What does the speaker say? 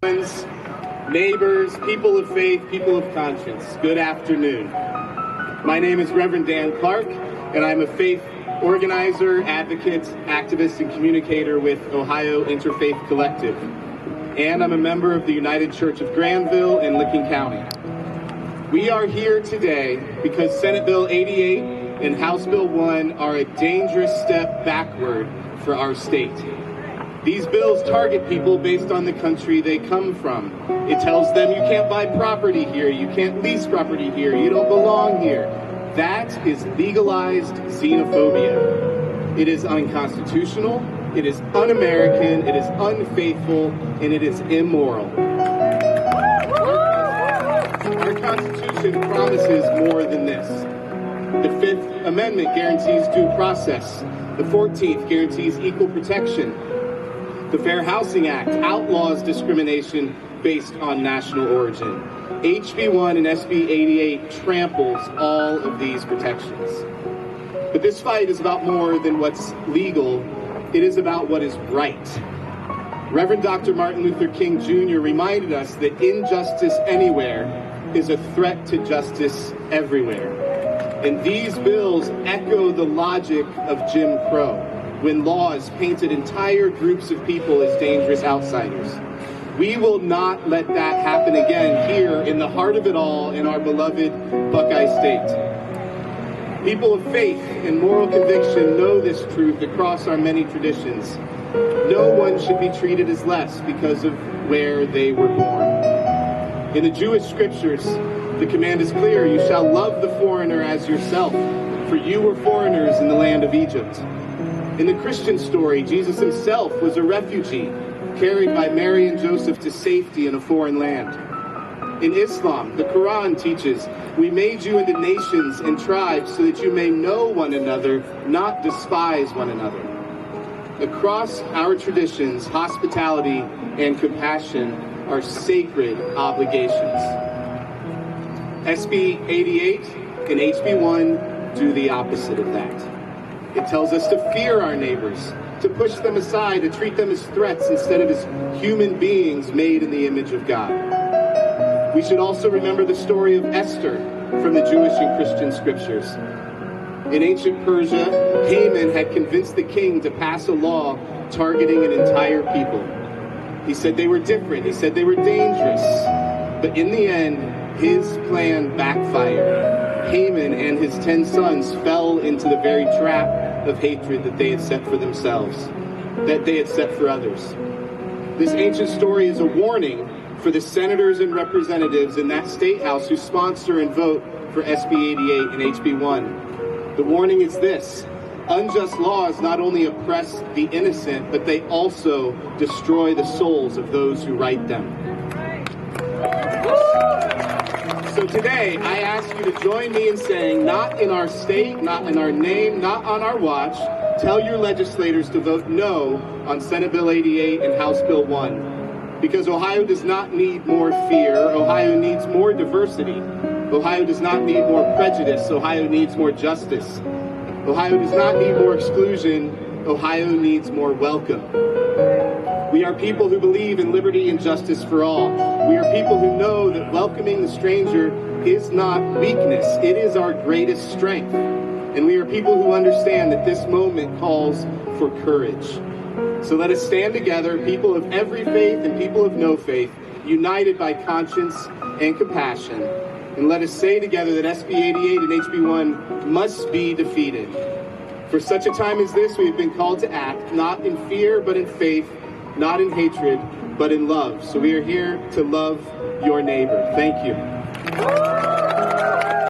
Friends, neighbors, people of faith, people of conscience, good afternoon. My name is Reverend Dan Clark, and I'm a faith organizer, advocate, activist, and communicator with Ohio Interfaith Collective. And I'm a member of the United Church of Granville in Licking County. We are here today because Senate Bill 88 and House Bill 1 are a dangerous step backward for our state. These bills target people based on the country they come from. It tells them you can't buy property here, you can't lease property here, you don't belong here. That is legalized xenophobia. It is unconstitutional, it is un-American, it is unfaithful, and it is immoral. Our Constitution promises more than this. The Fifth Amendment guarantees due process. The 14th guarantees equal protection. The Fair Housing Act outlaws discrimination based on national origin. HB1 and SB88 tramples all of these protections. But this fight is about more than what's legal. It is about what is right. Reverend Dr. Martin Luther King Jr. reminded us that injustice anywhere is a threat to justice everywhere. And these bills echo the logic of Jim Crow, when laws painted entire groups of people as dangerous outsiders. We will not let that happen again here in the heart of it all in our beloved Buckeye State. People of faith and moral conviction know this truth across our many traditions. No one should be treated as less because of where they were born. In the Jewish scriptures, the command is clear: you shall love the foreigner as yourself, for you were foreigners in the land of Egypt. In the Christian story, Jesus himself was a refugee, carried by Mary and Joseph to safety in a foreign land. In Islam, the Quran teaches, we made you into nations and tribes so that you may know one another, not despise one another. Across our traditions, hospitality and compassion are sacred obligations. SB88 and HB1 do the opposite of that. It tells us to fear our neighbors, to push them aside, to treat them as threats instead of as human beings made in the image of God. We should also remember the story of Esther from the Jewish and Christian scriptures. In ancient Persia, Haman had convinced the king to pass a law targeting an entire people. He said they were different, he said they were dangerous, but in the end, his plan backfired. Haman and his 10 sons fell into the very trap of hatred that they had set for themselves, that they had set for others. This ancient story is a warning for the senators and representatives in that state house who sponsor and vote for SB88 and HB1. The warning is this: unjust laws not only oppress the innocent, but they also destroy the souls of those who write them. So today, I ask you to join me in saying, not in our state, not in our name, not on our watch, tell your legislators to vote no on Senate Bill 88 and House Bill 1. Because Ohio does not need more fear. Ohio needs more diversity. Ohio does not need more prejudice. Ohio needs more justice. Ohio does not need more exclusion. Ohio needs more welcome. We are people who believe in liberty and justice for all. We are people who know that welcoming the stranger is not weakness, it is our greatest strength. And we are people who understand that this moment calls for courage. So let us stand together, people of every faith and people of no faith, united by conscience and compassion. And let us say together that SB88 and HB1 must be defeated. For such a time as this, we have been called to act, not in fear, but in faith, not in hatred, but in love. So we are here to love your neighbor. Thank you.